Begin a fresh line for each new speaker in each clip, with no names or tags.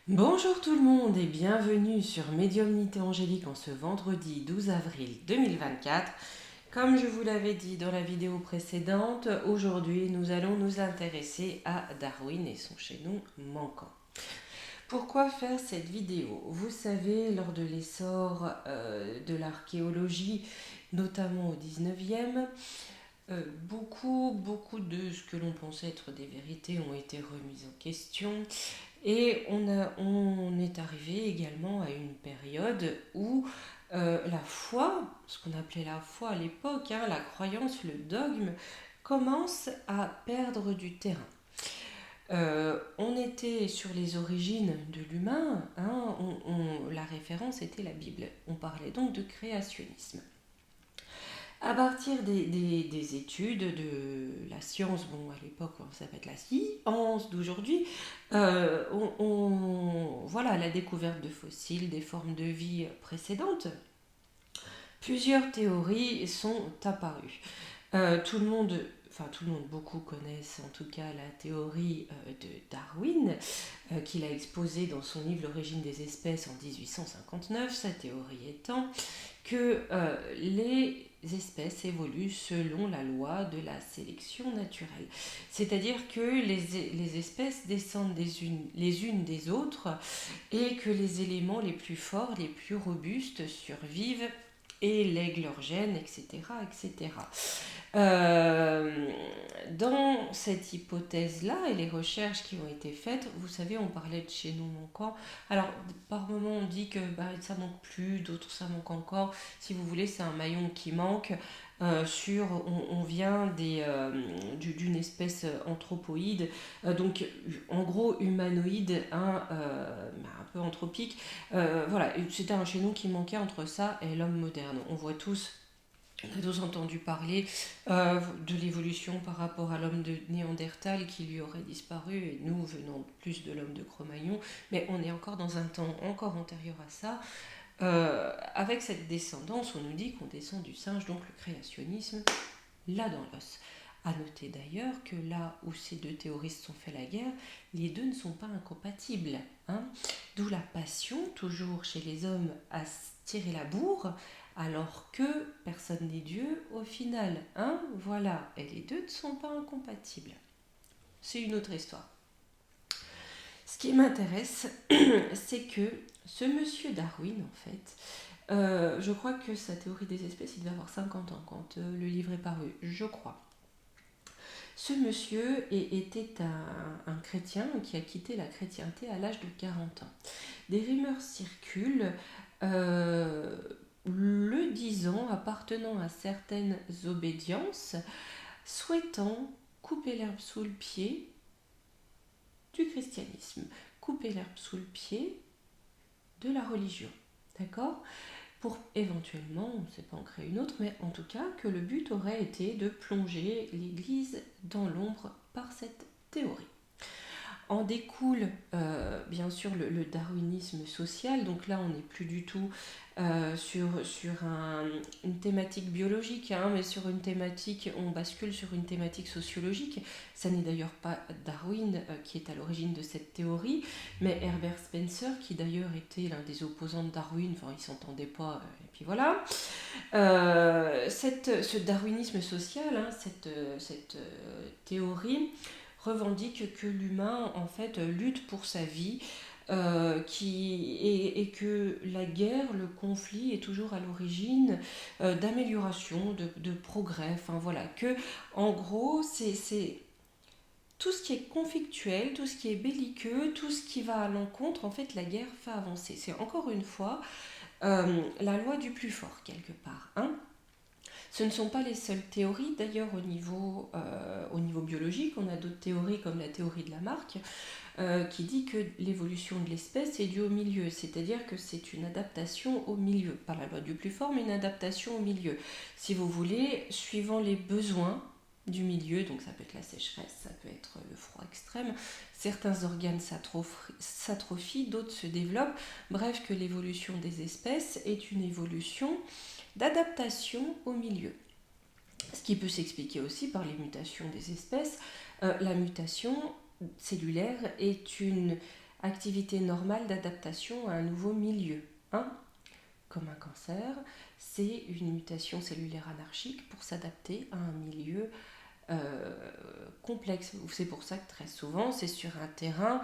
Bonjour tout le monde et bienvenue sur Médiumnité Angélique en ce vendredi 12 avril 2024. Comme je vous l'avais dit dans la vidéo précédente, aujourd'hui nous allons nous intéresser à Darwin et son chaînon manquant. Pourquoi faire cette vidéo? Vous savez, lors de l'essor de l'archéologie, notamment au 19e, beaucoup de ce que l'on pensait être des vérités ont été remises en question. Et on est arrivé également à une période où la foi, ce qu'on appelait la foi à l'époque, la croyance, le dogme, commence à perdre du terrain. On était sur les origines de l'humain, la référence était la Bible. On parlait donc de créationnisme. À partir des études de la science, bon à l'époque ça va être la science d'aujourd'hui, voilà la découverte de fossiles, des formes de vie précédentes, plusieurs théories sont apparues. Tout le monde, beaucoup connaissent en tout cas la théorie de Darwin, qu'il a exposée dans son livre L'origine des espèces en 1859, sa théorie étant que les espèces évoluent selon la loi de la sélection naturelle. C'est-à-dire que les espèces descendent les unes des autres et que les éléments les plus forts, les plus robustes survivent et lèguent leurs gènes, etc. etc. Euh, Dans cette hypothèse-là et les recherches qui ont été faites, vous savez, on parlait de chaînon manquant. Alors, par moments, on dit que ça manque plus, d'autres ça manque encore. Si vous voulez, c'est un maillon qui manque. On vient d'une espèce anthropoïde, donc en gros humanoïde, un peu anthropique. Voilà, c'était un chaînon qui manquait entre ça et l'homme moderne. On a tous entendu parler de l'évolution par rapport à l'homme de Néandertal qui lui aurait disparu, et nous venons plus de l'homme de Cro-Magnon, mais on est encore dans un temps encore antérieur à ça. Avec cette descendance, on nous dit qu'on descend du singe, donc le créationnisme, là dans l'os. À noter d'ailleurs que là où ces deux théoristes sont fait la guerre, les deux ne sont pas incompatibles. D'où la passion, toujours chez les hommes, à tirer la bourre, alors que personne n'est Dieu au final. Voilà, et les deux ne sont pas incompatibles. C'est une autre histoire. Ce qui m'intéresse, c'est que ce monsieur Darwin, en fait, je crois que sa théorie des espèces, il devait avoir 50 ans quand le livre est paru, je crois. Ce monsieur était un chrétien qui a quitté la chrétienté à l'âge de 40 ans. Des rumeurs circulent euh, le disant, appartenant à certaines obédiences, souhaitant couper l'herbe sous le pied du christianisme, couper l'herbe sous le pied de la religion. D'accord? Pour éventuellement, on ne sait pas en créer une autre, mais en tout cas que le but aurait été de plonger l'Église dans l'ombre par cette théorie. En découle bien sûr le darwinisme social, donc là on n'est plus du tout sur une thématique biologique, mais sur une thématique, on bascule sur une thématique sociologique. Ça n'est d'ailleurs pas Darwin qui est à l'origine de cette théorie, mais Herbert Spencer, qui d'ailleurs était l'un des opposants de Darwin, enfin ils ne s'entendaient pas, et puis voilà. Ce darwinisme social, cette théorie, revendique que l'humain en fait lutte pour sa vie, et que la guerre, le conflit est toujours à l'origine d'amélioration, de progrès. Enfin voilà, que en gros c'est tout ce qui est conflictuel, tout ce qui est belliqueux, tout ce qui va à l'encontre, en fait la guerre fait avancer. C'est encore une fois la loi du plus fort quelque part. Ce ne sont pas les seules théories, d'ailleurs au niveau biologique, on a d'autres théories comme la théorie de Lamarck, qui dit que l'évolution de l'espèce est due au milieu, c'est-à-dire que c'est une adaptation au milieu, pas la loi du plus fort, mais une adaptation au milieu. Si vous voulez, suivant les besoins du milieu, donc ça peut être la sécheresse, ça peut être le froid extrême, certains organes s'atrophient, d'autres se développent, bref que l'évolution des espèces est une évolution d'adaptation au milieu. Ce qui peut s'expliquer aussi par les mutations des espèces. La mutation cellulaire est une activité normale d'adaptation à un nouveau milieu. Hein. Comme un cancer, c'est une mutation cellulaire anarchique pour s'adapter à un milieu complexe. C'est pour ça que très souvent, c'est sur un terrain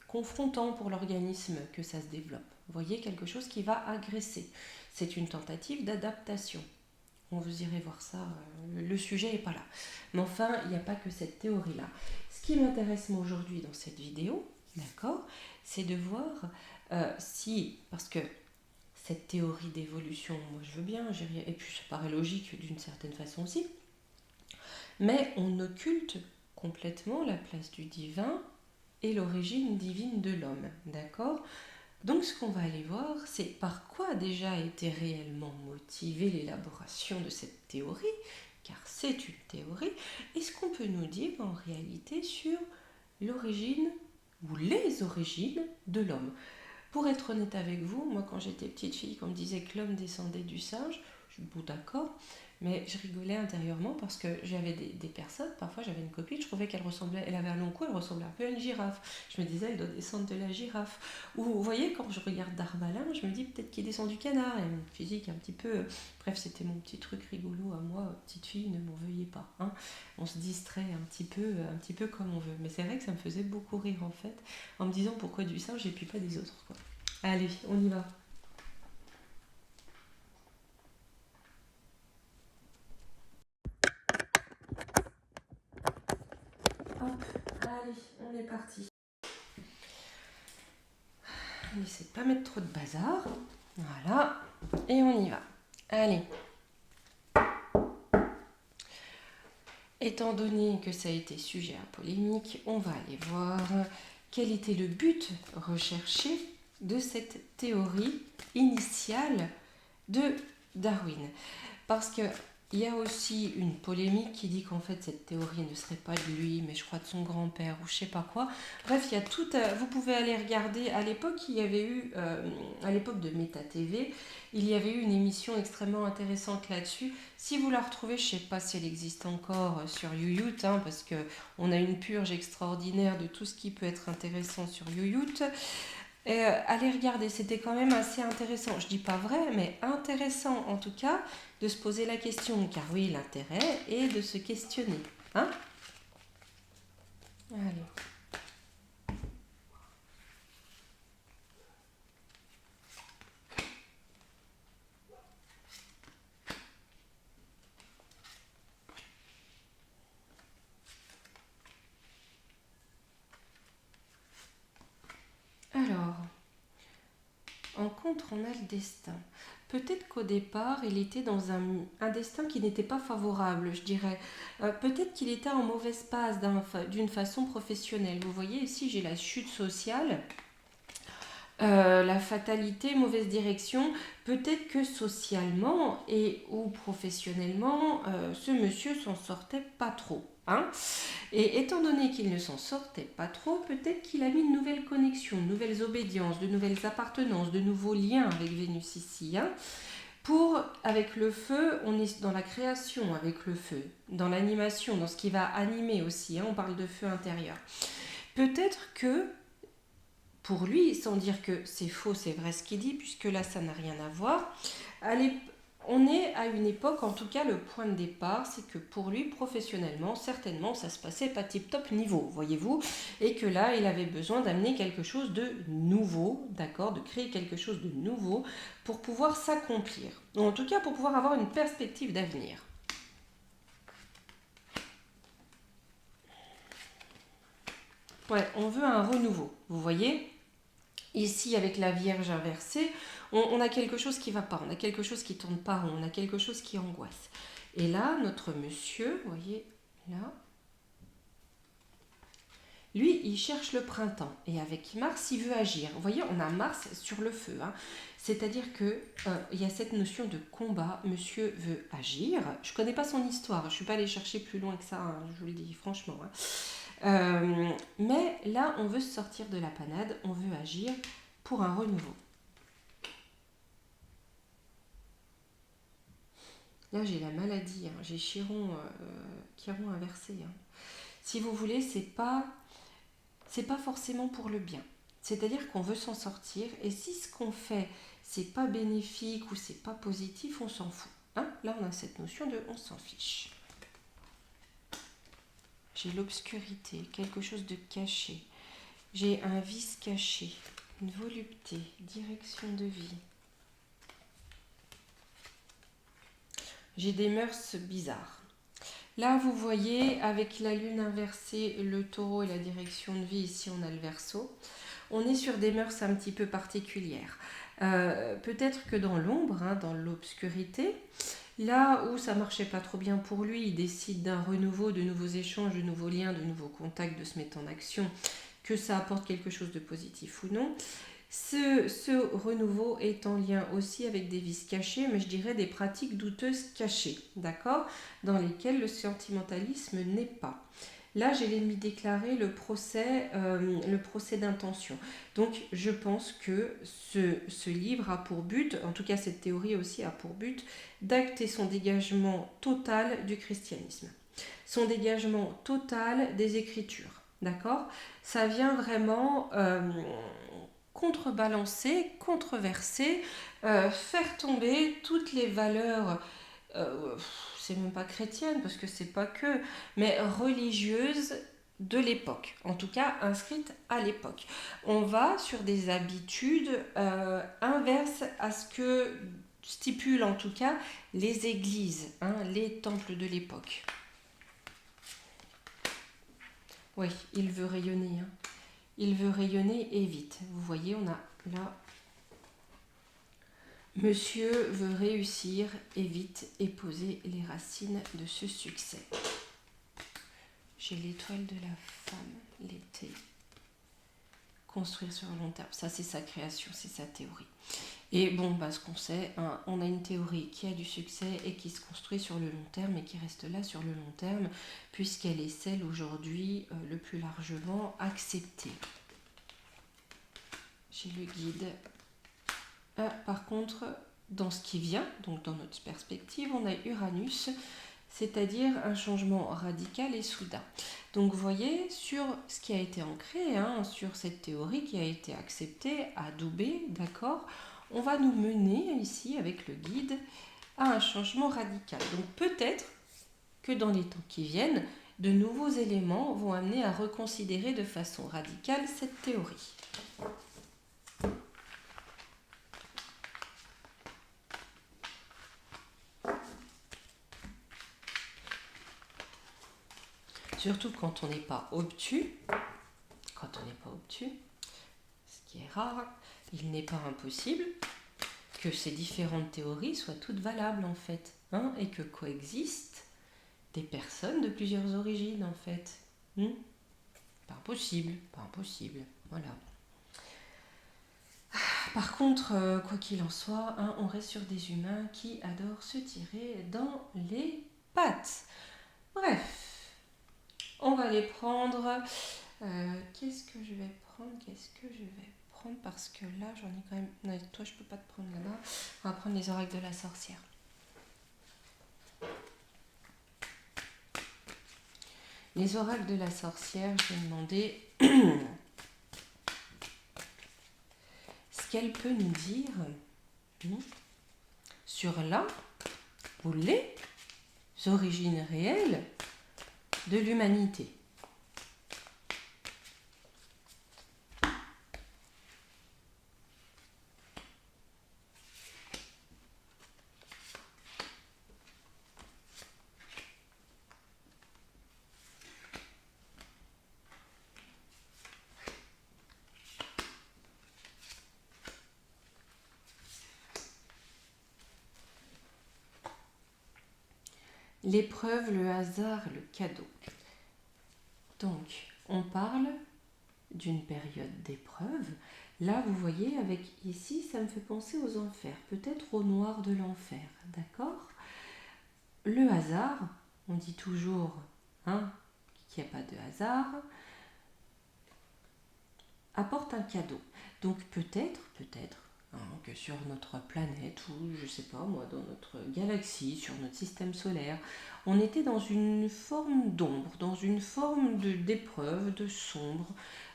confrontant pour l'organisme que ça se développe. Vous voyez, quelque chose qui va agresser. C'est une tentative d'adaptation. Vous irez voir ça, le sujet n'est pas là. Mais enfin, il n'y a pas que cette théorie-là. Ce qui m'intéresse moi aujourd'hui dans cette vidéo, d'accord, c'est de voir si, parce que cette théorie d'évolution, moi je veux bien, et puis ça paraît logique d'une certaine façon aussi, mais on occulte complètement la place du divin et l'origine divine de l'homme, d'accord? Donc ce qu'on va aller voir, c'est par quoi déjà a été réellement motivée l'élaboration de cette théorie, car c'est une théorie, et ce qu'on peut nous dire en réalité sur l'origine ou les origines de l'homme. Pour être honnête avec vous, moi quand j'étais petite fille, qu'on me disait que l'homme descendait du singe, je suis bon d'accord, mais je rigolais intérieurement parce que j'avais des personnes, parfois j'avais une copine, je trouvais qu'elle ressemblait, elle avait un long cou, elle ressemblait un peu à une girafe. Je me disais, elle doit descendre de la girafe. Ou vous voyez, quand je regarde Darmanin, je me dis peut-être qu'il descend du canard. Elle a une physique un petit peu... Bref, c'était mon petit truc rigolo à moi, petite fille, ne m'en veuillez pas. Hein. On se distrait un petit peu comme on veut. Mais c'est vrai que ça me faisait beaucoup rire en fait, en me disant pourquoi du singe et puis pas des autres, quoi. Allez, on y va. Hop, allez, on est parti. On essaie de pas mettre trop de bazar. Voilà, et on y va. Allez. Étant donné que ça a été sujet à polémique, on va aller voir quel était le but recherché de cette théorie initiale de Darwin. Parce que il y a aussi une polémique qui dit qu'en fait cette théorie ne serait pas de lui, mais je crois de son grand-père ou je sais pas quoi. Bref, il y a tout. Vous pouvez aller regarder. À l'époque, il y avait eu, à l'époque de Méta TV, il y avait eu une émission extrêmement intéressante là-dessus. Si vous la retrouvez, je sais pas si elle existe encore sur YouYout, hein, parce que on a une purge extraordinaire de tout ce qui peut être intéressant sur YouYout. Allez regarder, c'était quand même assez intéressant. Je dis pas vrai, mais intéressant en tout cas de se poser la question, car oui, l'intérêt est de se questionner. Hein. Allez. Alors, en contre, on a le destin. Peut-être qu'au départ, il était dans un destin qui n'était pas favorable, je dirais. Peut-être qu'il était en mauvaise passe d'une façon professionnelle. Vous voyez, ici, j'ai la chute sociale. La fatalité, mauvaise direction, peut-être que socialement et ou professionnellement, ce monsieur s'en sortait pas trop. Hein. Et étant donné qu'il ne s'en sortait pas trop, peut-être qu'il a mis de nouvelles connexions, de nouvelles obédiences, de nouvelles appartenances, de nouveaux liens avec Vénus ici. Hein. Avec le feu, on est dans la création avec le feu, dans l'animation, dans ce qui va animer aussi. Hein, on parle de feu intérieur. Peut-être que pour lui, sans dire que c'est faux, c'est vrai ce qu'il dit, puisque là, ça n'a rien à voir. On est à une époque, en tout cas, le point de départ, c'est que pour lui, professionnellement, certainement, ça se passait pas tip-top niveau, voyez-vous, et que là, il avait besoin d'amener quelque chose de nouveau, d'accord, de créer quelque chose de nouveau pour pouvoir s'accomplir, ou en tout cas pour pouvoir avoir une perspective d'avenir. Ouais, on veut un renouveau, vous voyez. Ici, avec la Vierge inversée, on a quelque chose qui ne va pas, on a quelque chose qui ne tourne pas rond, on a quelque chose qui angoisse. Et là, notre monsieur, vous voyez, là, lui, il cherche le printemps. Et avec Mars, il veut agir. Vous voyez, on a Mars sur le feu. Hein. C'est-à-dire qu'il y a cette notion de combat. Monsieur veut agir. Je ne connais pas son histoire. Je ne suis pas allée chercher plus loin que ça, hein, je vous le dis franchement. Hein. Mais là, on veut sortir de la panade. On veut agir pour un renouveau. Là, j'ai la maladie. Hein. J'ai Chiron inversé. Hein. Si vous voulez, c'est pas... c'est pas forcément pour le bien. C'est-à-dire qu'on veut s'en sortir, et si ce qu'on fait, c'est pas bénéfique ou c'est pas positif, on s'en fout. Hein, là, on a cette notion de on s'en fiche. J'ai l'obscurité, quelque chose de caché. J'ai un vice caché, une volupté, direction de vie. J'ai des mœurs bizarres. Là, vous voyez, avec la lune inversée, le taureau et la direction de vie, ici on a le verseau, on est sur des mœurs un petit peu particulières. Peut-être que dans l'ombre, hein, dans l'obscurité, là où ça marchait pas trop bien pour lui, il décide d'un renouveau, de nouveaux échanges, de nouveaux liens, de nouveaux contacts, de se mettre en action, que ça apporte quelque chose de positif ou non. Ce renouveau est en lien aussi avec des vices cachés, mais je dirais des pratiques douteuses cachées, d'accord, dans lesquelles le sentimentalisme n'est pas. Là, j'ai l'ennemi déclaré, le procès d'intention. Donc, je pense que ce livre a pour but, en tout cas cette théorie aussi a pour but, d'acter son dégagement total du christianisme, son dégagement total des Écritures, d'accord. Ça vient vraiment contrebalancer, controverser, faire tomber toutes les valeurs, c'est même pas chrétienne parce que c'est pas que, mais religieuses de l'époque, en tout cas inscrites à l'époque. On va sur des habitudes inverses à ce que stipulent en tout cas les églises, hein, les temples de l'époque. Oui, il veut rayonner, hein. Il veut rayonner et vite. Vous voyez, on a là, monsieur veut réussir et vite et poser les racines de ce succès. J'ai l'étoile de la femme, l'été. Construire sur le long terme. Ça, c'est sa création, c'est sa théorie. Et bon, bah, ce qu'on sait, hein, on a une théorie qui a du succès et qui se construit sur le long terme et qui reste là sur le long terme, puisqu'elle est celle aujourd'hui le plus largement acceptée. J'ai le guide. Par contre, dans ce qui vient, donc dans notre perspective, on a Uranus, c'est-à-dire un changement radical et soudain. Donc vous voyez, sur ce qui a été ancré, hein, sur cette théorie qui a été acceptée, adoubée, d'accord, on va nous mener ici, avec le guide, à un changement radical. Donc peut-être que dans les temps qui viennent, de nouveaux éléments vont amener à reconsidérer de façon radicale cette théorie. Surtout quand on n'est pas obtus, ce qui est rare, il n'est pas impossible que ces différentes théories soient toutes valables en fait, hein, et que coexistent des personnes de plusieurs origines en fait. Pas impossible, voilà. Par contre, quoi qu'il en soit, hein, on reste sur des humains qui adorent se tirer dans les pattes. Bref. On va les prendre. Qu'est-ce que je vais prendre parce que là, j'en ai quand même... Non, toi, je peux pas te prendre là-bas. On va prendre les oracles de la sorcière. Les oracles de la sorcière, je vais demander ce qu'elle peut nous dire sur la ou les origines réelles de l'humanité. L'épreuve, le hasard, le cadeau. Donc, on parle d'une période d'épreuve. Là, vous voyez, avec ici, ça me fait penser aux enfers, peut-être au noir de l'enfer, d'accord? Le hasard, on dit toujours qu'il n'y a pas de hasard, apporte un cadeau. Donc peut-être hein, que sur notre planète ou, je sais pas moi, dans notre galaxie, sur notre système solaire, on était dans une forme d'ombre, dans une forme d'épreuve, de sombre,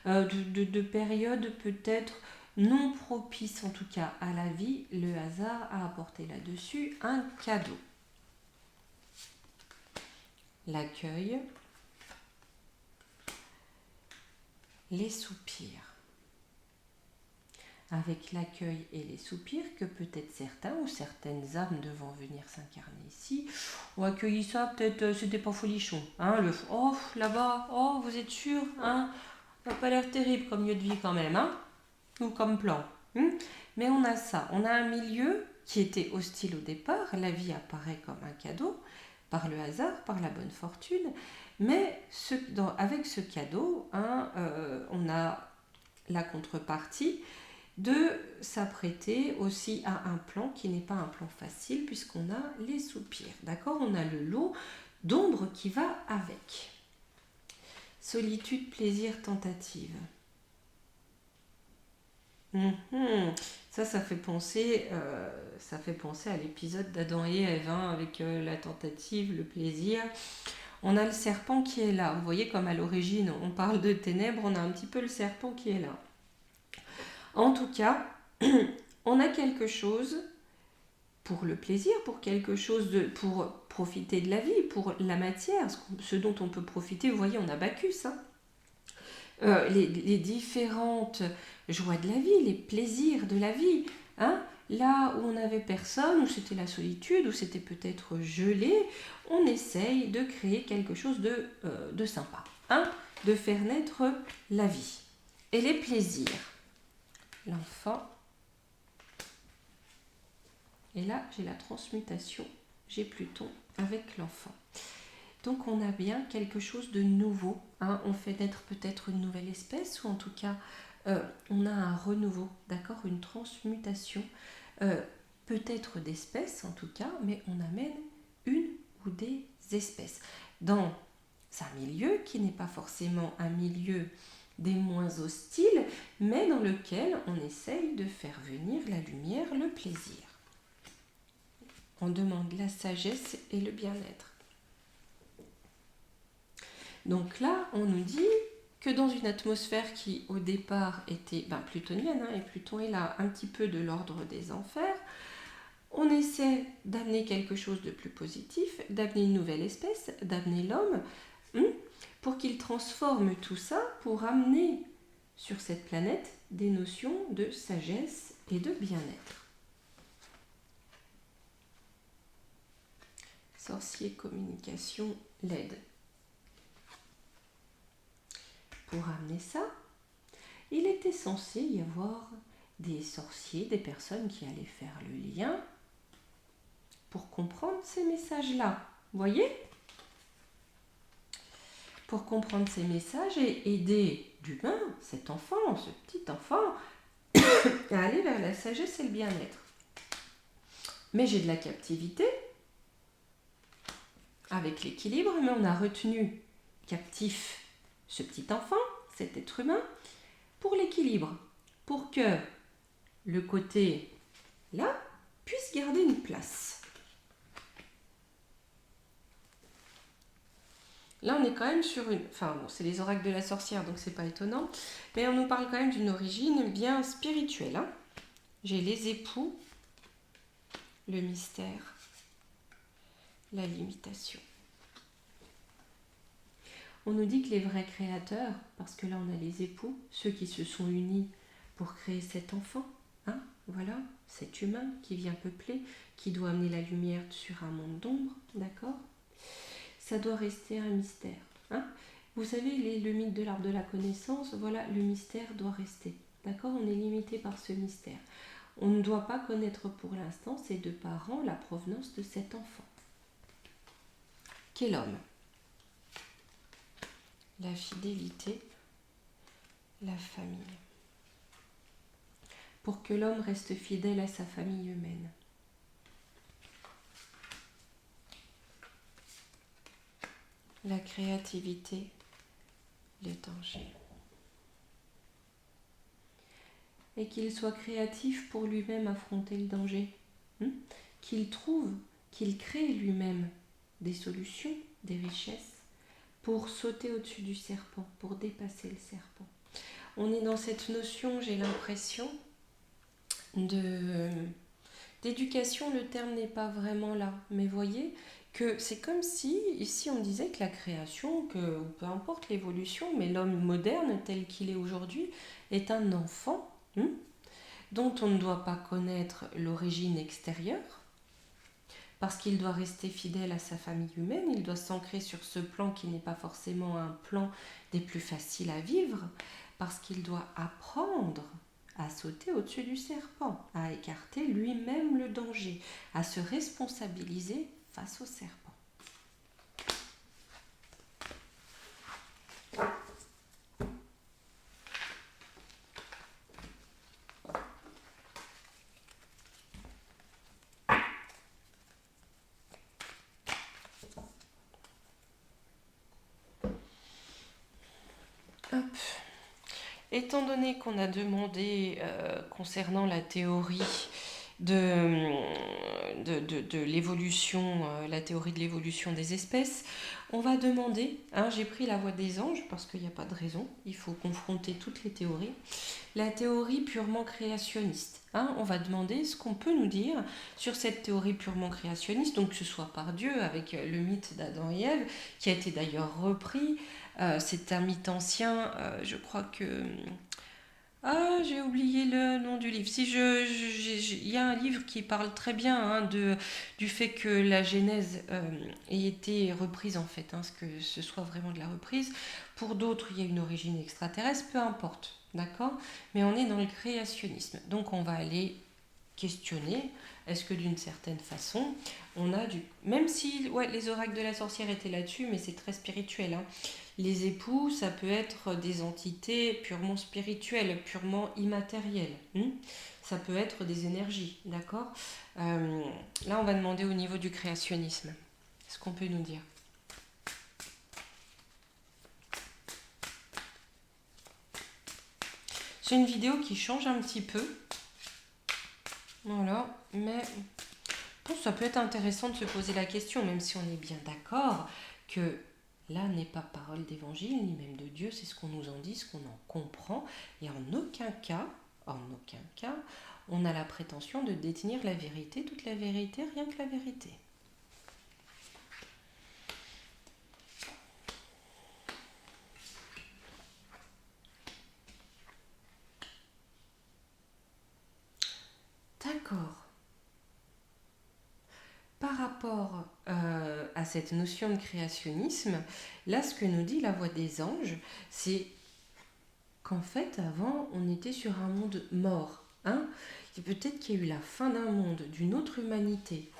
de période peut-être non propice en tout cas à la vie. Le hasard a apporté là-dessus un cadeau. L'accueil, les soupirs. Avec l'accueil et les soupirs que peut-être certains ou certaines âmes devant venir s'incarner ici ont accueilli ça, peut-être c'était pas folichon, hein, le oh là-bas, oh vous êtes sûr, hein, ça n'a pas l'air terrible comme lieu de vie quand même, hein, ou comme plan, hein. Mais on a ça, on a un milieu qui était hostile au départ, la vie apparaît comme un cadeau, par le hasard, par la bonne fortune, mais avec ce cadeau, hein, on a la contrepartie de s'apprêter aussi à un plan qui n'est pas un plan facile puisqu'on a les soupirs, d'accord? On a le lot d'ombre qui va avec. Solitude, plaisir, tentative. Ça fait penser à l'épisode d'Adam et Ève, hein, avec la tentative, le plaisir. On a le serpent qui est là. Vous voyez comme à l'origine, on parle de ténèbres, on a un petit peu le serpent qui est là. En tout cas, on a quelque chose pour le plaisir, pour quelque chose pour profiter de la vie, pour la matière, ce dont on peut profiter. Vous voyez, on a Bacchus, hein. Les différentes joies de la vie, les plaisirs de la vie, hein. Là où on n'avait personne, où c'était la solitude, où c'était peut-être gelé, on essaye de créer quelque chose de sympa, hein, de faire naître la vie. Et les plaisirs. L'enfant. Et là, j'ai la transmutation, j'ai Pluton avec l'enfant. Donc on a bien quelque chose de nouveau, hein. On fait naître peut-être une nouvelle espèce, ou en tout cas, on a un renouveau, d'accord, une transmutation, peut-être d'espèces en tout cas, mais on amène une ou des espèces dans un milieu qui n'est pas forcément un milieu des moins hostiles, mais dans lequel on essaye de faire venir la lumière, le plaisir. On demande la sagesse et le bien-être. Donc là, on nous dit que dans une atmosphère qui au départ était plutonienne, hein, et Pluton est là un petit peu de l'ordre des enfers, on essaie d'amener quelque chose de plus positif, d'amener une nouvelle espèce, d'amener l'homme, pour qu'il transforme tout ça, pour amener sur cette planète des notions de sagesse et de bien-être. Sorcier, communication, l'aide. Pour amener ça, il était censé y avoir des sorciers, des personnes qui allaient faire le lien pour comprendre ces messages-là. Vous voyez ? Pour comprendre ces messages et aider l'humain, cet enfant, ce petit enfant, à aller vers la sagesse et le bien-être. Mais j'ai de la captivité avec l'équilibre, mais on a retenu captif ce petit enfant, cet être humain, pour l'équilibre, pour que le côté là puisse garder une place. Là, on est quand même sur une... Enfin, bon, c'est les oracles de la sorcière, donc c'est pas étonnant. Mais on nous parle quand même d'une origine bien spirituelle, hein. J'ai les époux, le mystère, la limitation. On nous dit que les vrais créateurs, parce que là on a les époux, ceux qui se sont unis pour créer cet enfant, hein, voilà, cet humain qui vient peupler, qui doit amener la lumière sur un monde d'ombre, d'accord ? Ça doit rester un mystère, hein. Vous savez, le mythe de l'arbre de la connaissance, voilà, le mystère doit rester, d'accord ? On est limité par ce mystère. On ne doit pas connaître pour l'instant, ces deux parents, la provenance de cet enfant. Qu'est l'homme ? La fidélité, la famille. Pour que l'homme reste fidèle à sa famille humaine. La créativité, les dangers. et qu'il soit créatif pour lui-même affronter le danger. Qu'il trouve, qu'il crée lui-même des solutions, des richesses pour sauter au-dessus du serpent, pour dépasser le serpent. On est dans cette notion, j'ai l'impression, d'éducation, le terme n'est pas vraiment là, mais voyez que c'est comme si, ici on disait que la création, que peu importe l'évolution, mais l'homme moderne tel qu'il est aujourd'hui est un enfant dont on ne doit pas connaître l'origine extérieure, parce qu'il doit rester fidèle à sa famille humaine, il doit s'ancrer sur ce plan qui n'est pas forcément un plan des plus faciles à vivre, parce qu'il doit apprendre à sauter au-dessus du serpent, à écarter lui-même le danger, à se responsabiliser face au serpent. Hop. Étant donné qu'on a demandé concernant la théorie de l'évolution, la théorie de l'évolution des espèces, on va demander, j'ai pris la voie des anges parce qu'il n'y a pas de raison, il faut confronter toutes les théories, la théorie purement créationniste. On va demander ce qu'on peut nous dire sur cette théorie purement créationniste, donc que ce soit par Dieu avec le mythe d'Adam et Ève, qui a été d'ailleurs repris. C'est un mythe ancien, je crois que... j'ai oublié le nom du livre. Il y a un livre qui parle très bien du fait que la Genèse ait été reprise en fait, que ce soit vraiment de la reprise. Pour d'autres, il y a une origine extraterrestre, peu importe, d'accord? Mais on est dans le créationnisme. Donc on va aller questionner, est-ce que d'une certaine façon, on a du... Même si les oracles de la sorcière étaient là-dessus, mais c'est très spirituel, Les époux, ça peut être des entités purement spirituelles, purement immatérielles. Ça peut être des énergies, d'accord? Là, on va demander au niveau du créationnisme. Est-ce qu'on peut nous dire? C'est une vidéo qui change un petit peu. Voilà, mais je pense que ça peut être intéressant de se poser la question, même si on est bien d'accord que là n'est pas parole d'évangile, ni même de Dieu, c'est ce qu'on nous en dit, ce qu'on en comprend, et en aucun cas, on a la prétention de détenir la vérité, toute la vérité, rien que la vérité. D'accord. Par rapport à cette notion de créationnisme, là ce que nous dit la voix des anges, c'est qu'en fait avant on était sur un monde mort. Peut-être qu'il y a eu la fin d'un monde, d'une autre humanité,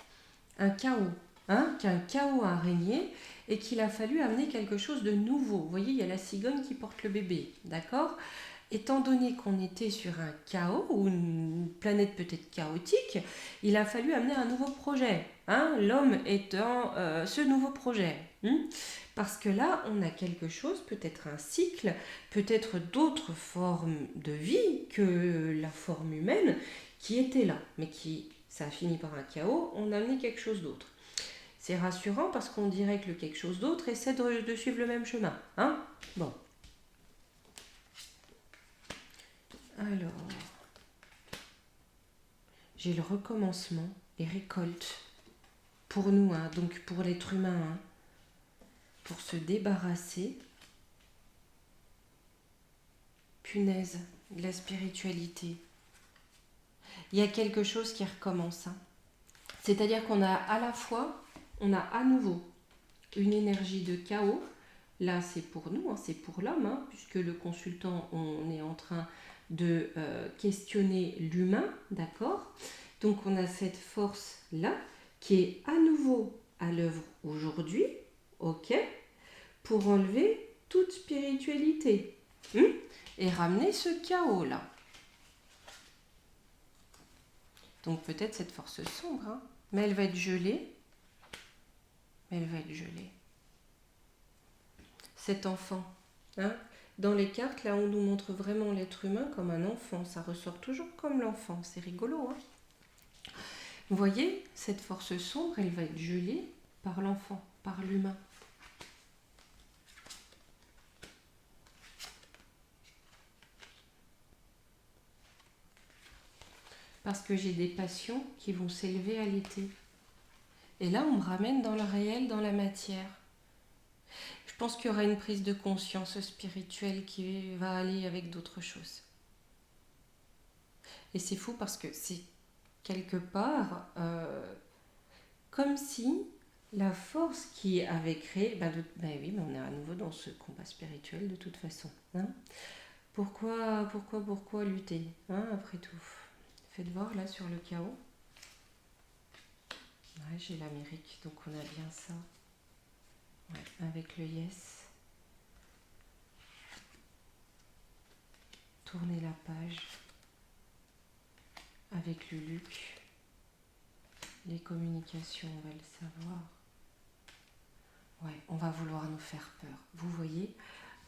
un chaos, qu'un chaos a régné et qu'il a fallu amener quelque chose de nouveau. Vous voyez, il y a la cigogne qui porte le bébé, d'accord ? Étant donné qu'on était sur un chaos, ou une planète peut-être chaotique, il a fallu amener un nouveau projet. L'homme étant ce nouveau projet. Parce que là, on a quelque chose, peut-être un cycle, peut-être d'autres formes de vie que la forme humaine qui était là, mais ça a fini par un chaos, on a amené quelque chose d'autre. C'est rassurant parce qu'on dirait que le quelque chose d'autre essaie de suivre le même chemin. Bon. Alors, j'ai le recommencement et récolte pour nous, donc pour l'être humain, pour se débarrasser, punaise, de la spiritualité. Il y a quelque chose qui recommence. C'est-à-dire qu'on a à la fois, on a à nouveau une énergie de chaos. Là, c'est pour nous, c'est pour l'homme, puisque le consultant, on est en train de questionner l'humain, d'accord? Donc, on a cette force-là qui est à nouveau à l'œuvre aujourd'hui, ok? Pour enlever toute spiritualité et ramener ce chaos-là. Donc, peut-être cette force sombre, mais elle va être gelée. Cet enfant, dans les cartes, là, on nous montre vraiment l'être humain comme un enfant. Ça ressort toujours comme l'enfant. C'est rigolo, hein? Vous voyez, cette force sombre, elle va être gelée par l'enfant, par l'humain. Parce que j'ai des passions qui vont s'élever à l'été. Et là, on me ramène dans le réel, dans la matière. Je pense qu'il y aura une prise de conscience spirituelle qui va aller avec d'autres choses. Et c'est fou parce que c'est quelque part comme si la force qui avait créé... oui, mais on est à nouveau dans ce combat spirituel de toute façon. Hein. Pourquoi lutter, hein, après tout? Faites voir là sur le chaos. Ouais, j'ai l'Amérique, donc on a bien ça. Ouais, avec le yes. Tournez la page. Avec le Luc. Les communications, on va le savoir. Ouais, on va vouloir nous faire peur. Vous voyez,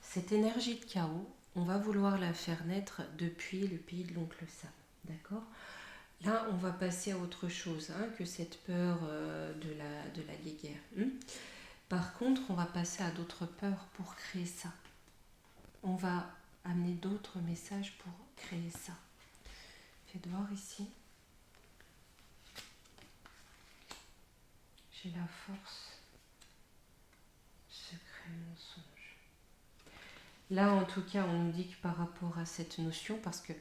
cette énergie de chaos, on va vouloir la faire naître depuis le pays de l'oncle Sam. D'accord ? Là, on va passer à autre chose que cette peur de la guéguerre. Par contre, on va passer à d'autres peurs pour créer ça. On va amener d'autres messages pour créer ça. Faites voir ici. J'ai la force. Secret, mensonge. Là, en tout cas, on nous dit que par rapport à cette notion, parce que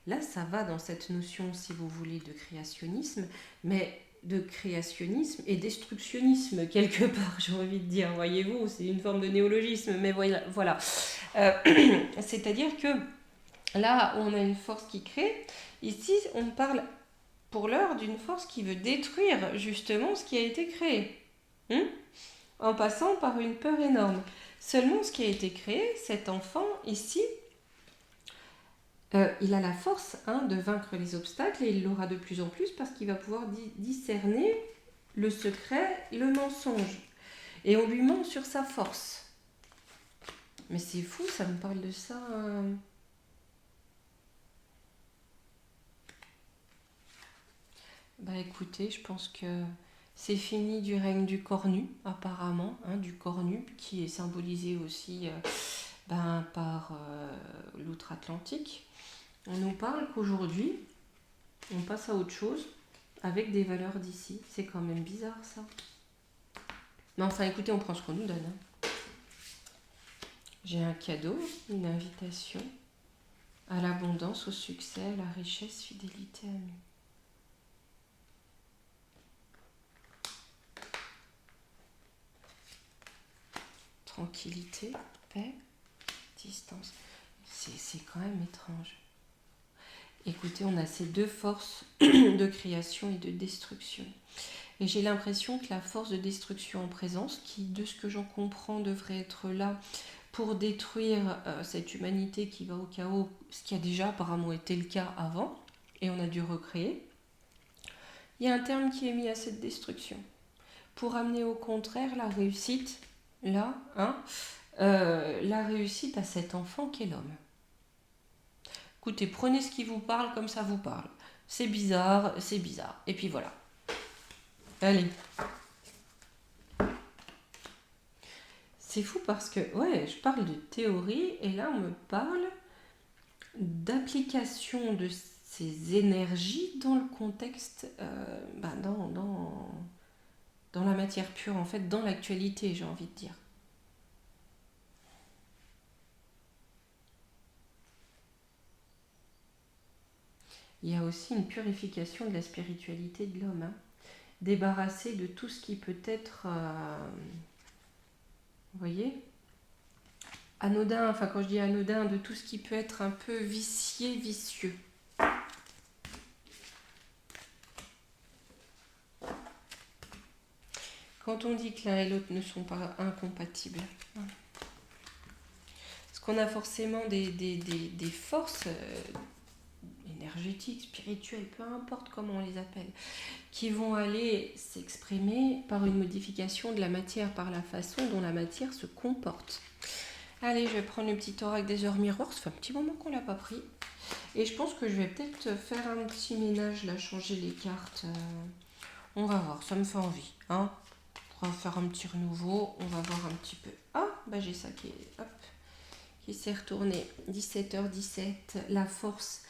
là, ça va dans cette notion, si vous voulez, de créationnisme, mais de créationnisme et destructionnisme, quelque part, j'ai envie de dire, voyez-vous, c'est une forme de néologisme, mais voilà. C'est-à-dire que là, on a une force qui crée. Ici, on parle pour l'heure d'une force qui veut détruire justement ce qui a été créé, en passant par une peur énorme. Seulement, ce qui a été créé, cet enfant ici, il a la force de vaincre les obstacles et il l'aura de plus en plus parce qu'il va pouvoir discerner le secret, le mensonge. Et on lui ment sur sa force. Mais c'est fou, ça me parle de ça. Écoutez, je pense que c'est fini du règne du cornu, apparemment, du cornu, qui est symbolisé aussi par l'outre-Atlantique. On nous parle qu'aujourd'hui, on passe à autre chose avec des valeurs d'ici. C'est quand même bizarre, ça. Mais enfin, écoutez, on prend ce qu'on nous donne. J'ai un cadeau, une invitation à l'abondance, au succès, à la richesse, fidélité, amis. Tranquillité, paix, distance. C'est quand même étrange. Écoutez, on a ces deux forces de création et de destruction. Et j'ai l'impression que la force de destruction en présence, qui, de ce que j'en comprends, devrait être là pour détruire cette humanité qui va au chaos, ce qui a déjà apparemment été le cas avant, et on a dû recréer, il y a un terme qui est mis à cette destruction. Pour amener au contraire la réussite, là, la réussite à cet enfant qu'est l'homme. Écoutez, prenez ce qui vous parle comme ça vous parle. C'est bizarre, c'est bizarre. Et puis voilà. Allez. C'est fou parce que, je parle de théorie et là on me parle d'application de ces énergies dans le contexte, dans la matière pure, en fait, dans l'actualité, j'ai envie de dire. Il y a aussi une purification de la spiritualité de l'homme, débarrassé de tout ce qui peut être, vous voyez, anodin, enfin quand je dis anodin, de tout ce qui peut être un peu vicieux. Quand on dit que l'un et l'autre ne sont pas incompatibles, parce qu'on a forcément des forces énergétiques, spirituelles, peu importe comment on les appelle, qui vont aller s'exprimer par une modification de la matière, par la façon dont la matière se comporte. Allez, je vais prendre le petit oracle des heures miroirs. Ça fait un petit moment qu'on l'a pas pris. Et je pense que je vais peut-être faire un petit ménage, là, changer les cartes. On va voir, ça me fait envie. Hein, on va faire un petit renouveau. On va voir un petit peu. Ah, bah j'ai ça qui s'est retourné. 17h17, la force.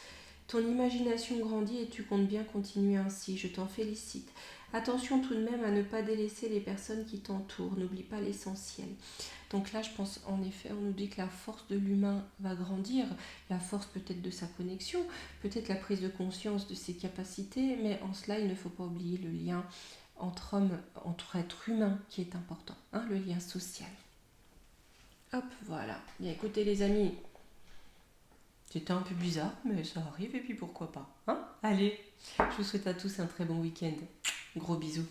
Ton imagination grandit et tu comptes bien continuer ainsi. Je t'en félicite. Attention tout de même à ne pas délaisser les personnes qui t'entourent. N'oublie pas l'essentiel. Donc là, je pense en effet, on nous dit que la force de l'humain va grandir, la force peut-être de sa connexion, peut-être la prise de conscience de ses capacités, mais en cela, il ne faut pas oublier le lien entre hommes, entre êtres humains qui est important, hein, le lien social. Hop, voilà. Bien écoutez les amis, c'était un peu bizarre, mais ça arrive et puis pourquoi pas. Hein, allez, je vous souhaite à tous un très bon week-end. Gros bisous.